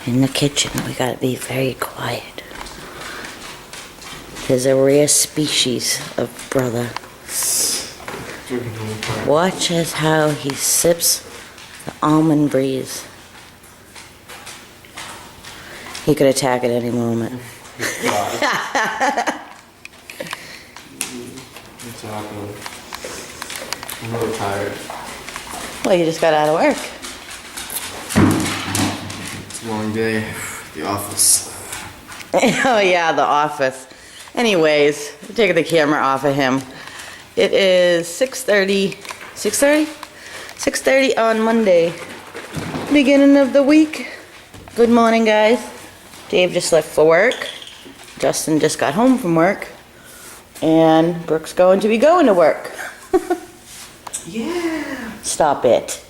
in the kitchen. We gotta be very quiet. There's a rare species of brother. Watch as how he sips the almond breeze. He could attack at any moment. I'm really tired. Well, you just got out of work. It's a long day. The office. Oh yeah, the office. Anyways, I'm taking the camera off of him. It is 6:30. 6:30? 6:30 on Monday. Beginning of the week. Good morning, guys. Dave just left for work. Justin just got home from work. And Brooke's going to be going to work. Yeah. Stop it.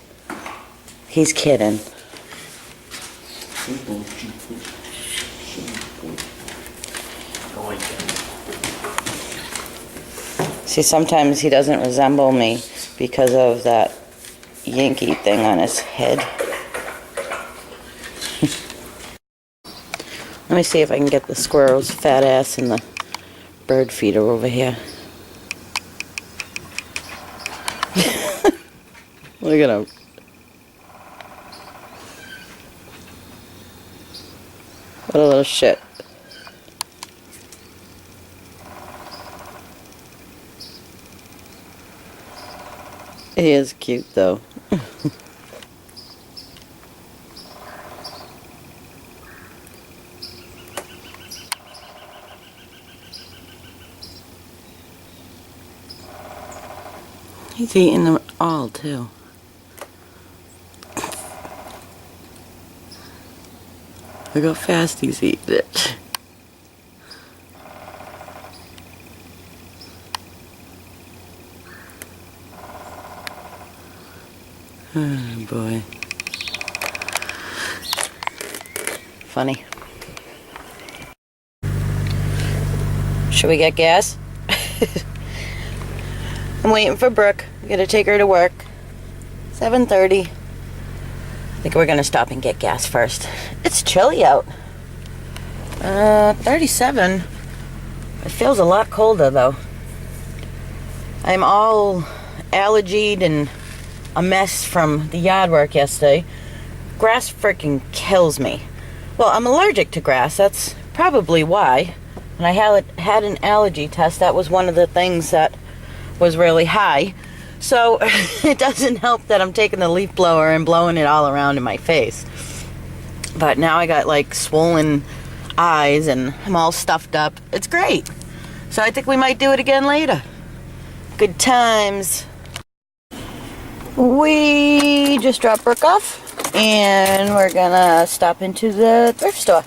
He's kidding. See, sometimes he doesn't resemble me because of that Yankee thing on his head. Let me see if I can get the squirrel's fat ass in the bird feeder over here. Look at him. What a little shit. He is cute though. He's eating them all too. Look how fast he's eating it. Oh boy. Funny. Should we get gas? I'm waiting for Brooke. We gotta take her to work. 7:30. I think we're gonna stop and get gas first. It's chilly out. 37. It feels a lot colder though. I'm all allergied and a mess from the yard work yesterday. Grass freaking kills me. Well, I'm allergic to grass. That's probably why. When I had an allergy test, that was one of the things that was really high. So it doesn't help that I'm taking the leaf blower and blowing it all around in my face. But now I got like swollen eyes and I'm all stuffed up. It's great. So I think we might do it again later. Good times. We just dropped Brooke off and we're gonna stop into the thrift store.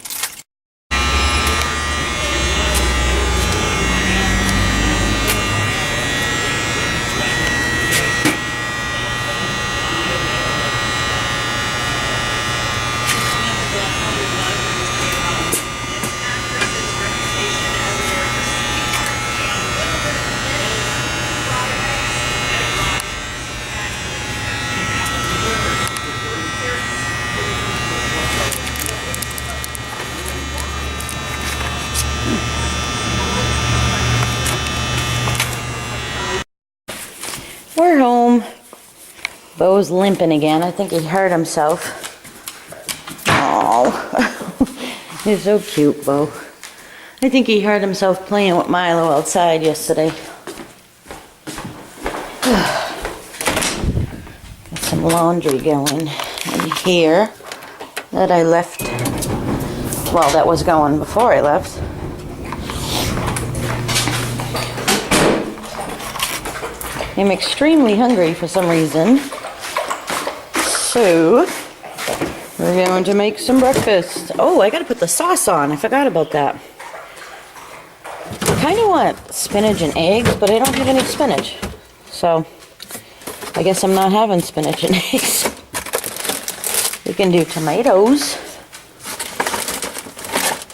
We're home. Bo's limping again. I think he hurt himself. Oh, he's so cute, Bo. I think he hurt himself playing with Milo outside yesterday. Got some laundry going in here that I left. Well, that was going before I left. I'm extremely hungry for some reason, so we're going to make some breakfast. Oh, I gotta put the sauce on. I forgot about that. I kind of want spinach and eggs, but I don't have any spinach, so I guess I'm not having spinach and eggs. We can do tomatoes.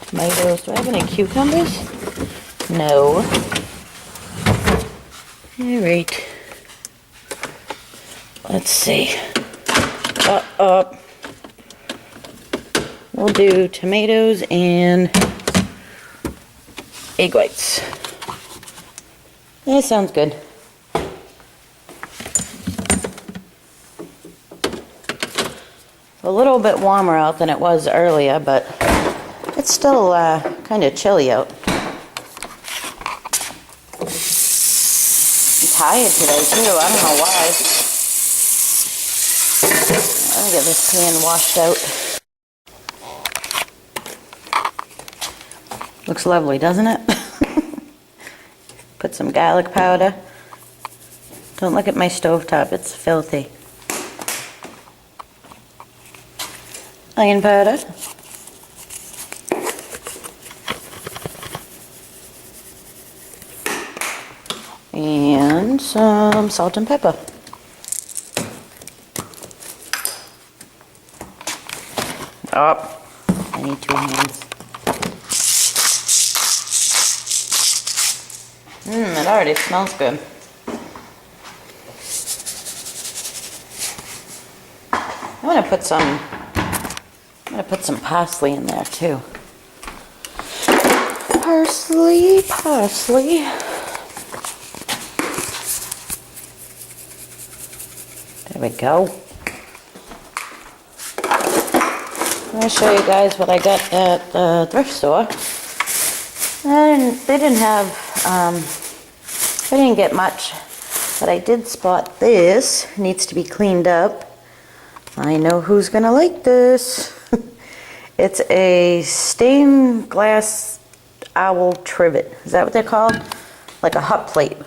Tomatoes. Do I have any cucumbers? No. All right. Let's see. We'll We'll do tomatoes and egg whites. That sounds good. A little bit warmer out than it was earlier, but it's still kind of chilly out. I'm tired today too, I don't know why. Let me get this pan washed out. Looks lovely, doesn't it? Put some garlic powder. Don't look at my stovetop, it's filthy. Onion powder. And some salt and pepper. Oh, I need 2 hands. It already smells good. I'm gonna put some parsley in there too. Parsley. There we go. I'm gonna show you guys what I got at the thrift store. They didn't get much, but I did spot this. Needs to be cleaned up. I know who's gonna like this. It's a stained glass owl trivet. Is that what they're called? Like a hot plate.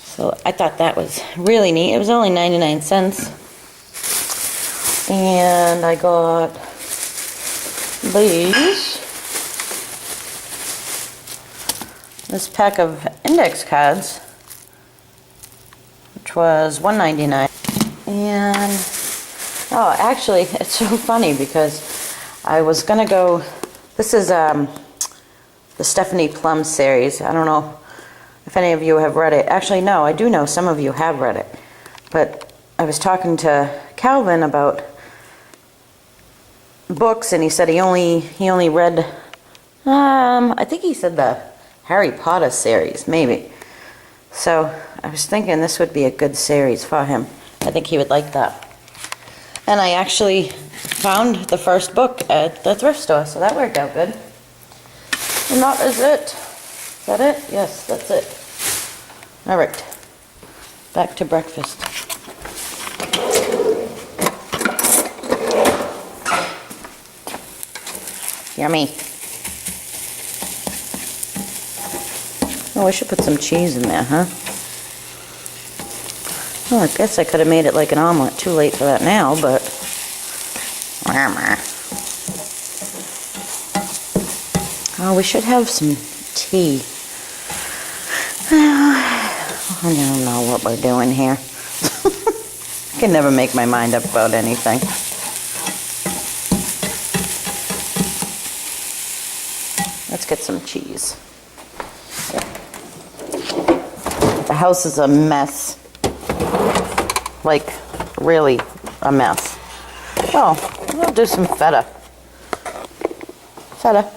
So I thought that was really neat. It was only 99 cents. And I got these. This pack of index cards, which was $1.99. And oh, actually, it's so funny because I was gonna go. This is the Stephanie Plum series. I don't know if any of you have read it. Actually, no, I do know some of you have read it. But I was talking to Calvin about books, and he said he only read. I think he said the Harry Potter series, maybe. So I was thinking this would be a good series for him. I think he would like that. And I actually found the first book at the thrift store, so that worked out good. And that is it. Is that it? Yes, that's it. All right. Back to breakfast. Yummy. Oh, I should put some cheese in there, huh? Well, I guess I could have made it like an omelet. Too late for that now, but... Oh, we should have some tea. I don't know what we're doing here. I can never make my mind up about anything. Let's get some cheese. The house is a mess. Like, really a mess. Well, we'll do some feta. Feta.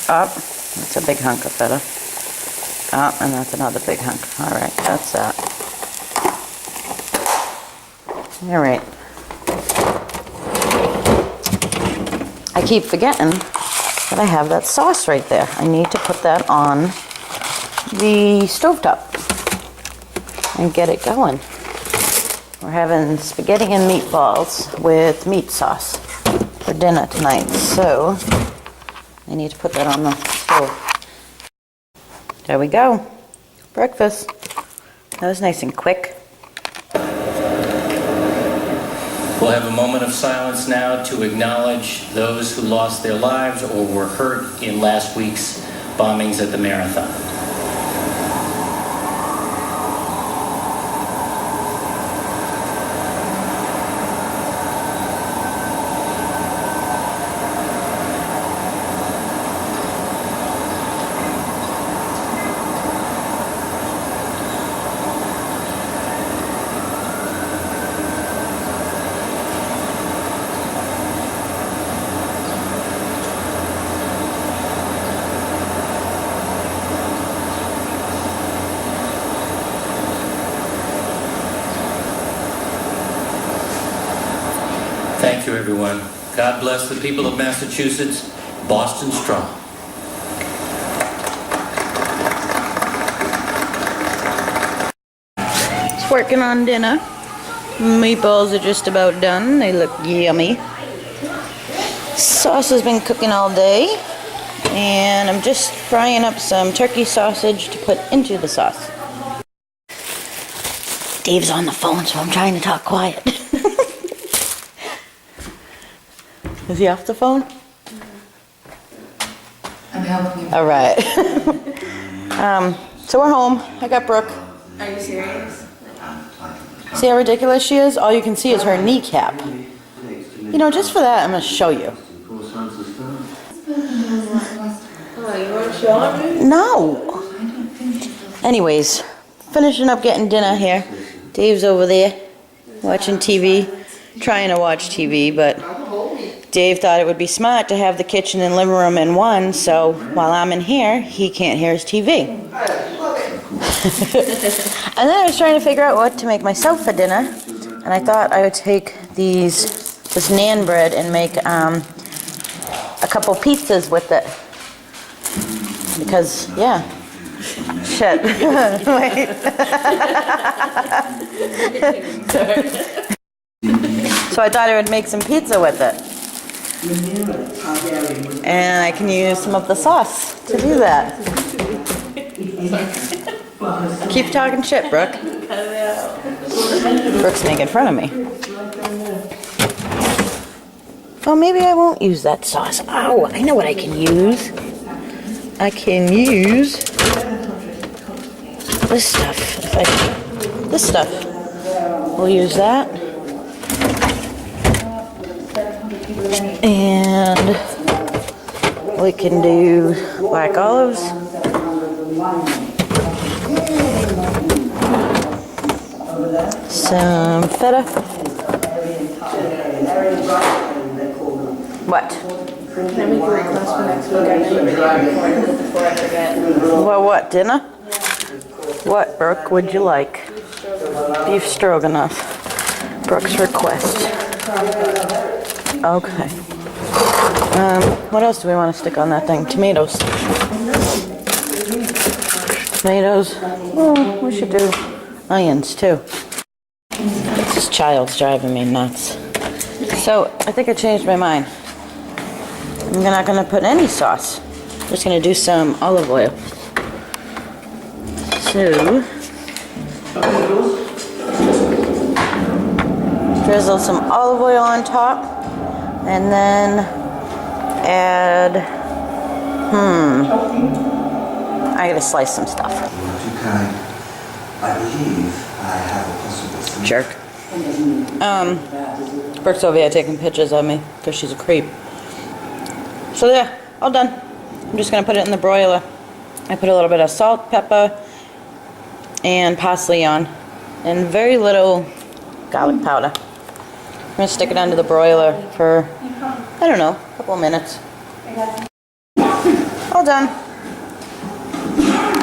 Up. That's a big hunk of feta. Up, and that's another big hunk. All right, that's that. All right. I keep forgetting that I have that sauce right there. I need to put that on the stovetop and get it going. We're having spaghetti and meatballs with meat sauce for dinner tonight, so I need to put that on the stove. There we go. Breakfast. That was nice and quick. We'll have a moment of silence now to acknowledge those who lost their lives or were hurt in last week's bombings at the marathon. everyone. God bless the people of Massachusetts. Boston strong. It's working on dinner. Meatballs are just about done. They look yummy. Sauce has been cooking all day. And I'm just frying up some turkey sausage to put into the sauce. Dave's on the phone, so I'm trying to talk quiet. Is he off the phone? I'm helping you. All right. So we're home. I got Brooke. Are you serious? See how ridiculous she is? All you can see is her kneecap. You know, just for that, I'm going to show you. Oh, you want to show me? No. Anyways, finishing up getting dinner here. Dave's over there watching TV, trying to watch TV, but Dave thought it would be smart to have the kitchen and living room in one, so while I'm in here, he can't hear his TV. And then I was trying to figure out what to make myself for dinner, and I thought I would take this naan bread and make a couple pizzas with it. Because, yeah. Shit. Wait. So I thought I would make some pizza with it. And I can use some of the sauce to do that. Keep talking shit, Brooke. Brooke's making fun of me. Oh, maybe I won't use that sauce. Oh, I know what I can use. I can use this stuff. This stuff. We'll use that. And we can do black olives. Some feta. What? Can I make a request for next week? I know you before I forget. Well, what, dinner? What, Brooke, would you like? Beef stroganoff. Brooke's request. Okay. What else do we want to stick on that thing? Tomatoes. Tomatoes. Oh, we should do onions too. This child's driving me nuts. So, I think I changed my mind. I'm not going to put any sauce. I'm just going to do some olive oil. So, drizzle some olive oil on top, and then add, I gotta slice some stuff. I believe I have a possible Jerk. Brooke's over here taking pictures of me because she's a creep. So yeah, all done. I'm just gonna put it in the broiler. I put a little bit of salt, pepper, and parsley on, and very little garlic powder. I'm gonna stick it under the broiler for, I don't know, a couple of minutes. All done.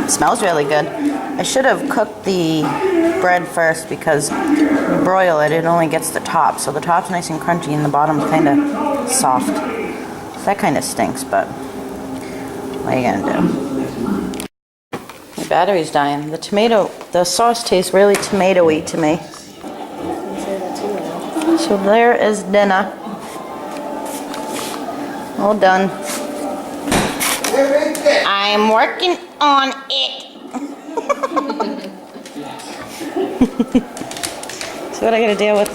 It smells really good. I should have cooked the bread first because when you broil it, it only gets the top. So the top's nice and crunchy and the bottom's kind of soft. So that kind of stinks, but what are you gonna do? My battery's dying. The sauce tastes really tomatoey to me. So there is dinner. All done. I'm working on it. See what I gotta deal with.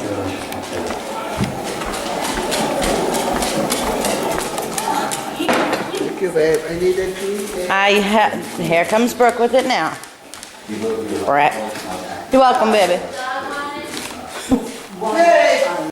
Thank you, babe. I need a tea. Here comes Brooke with it now. Brat. You're welcome, baby.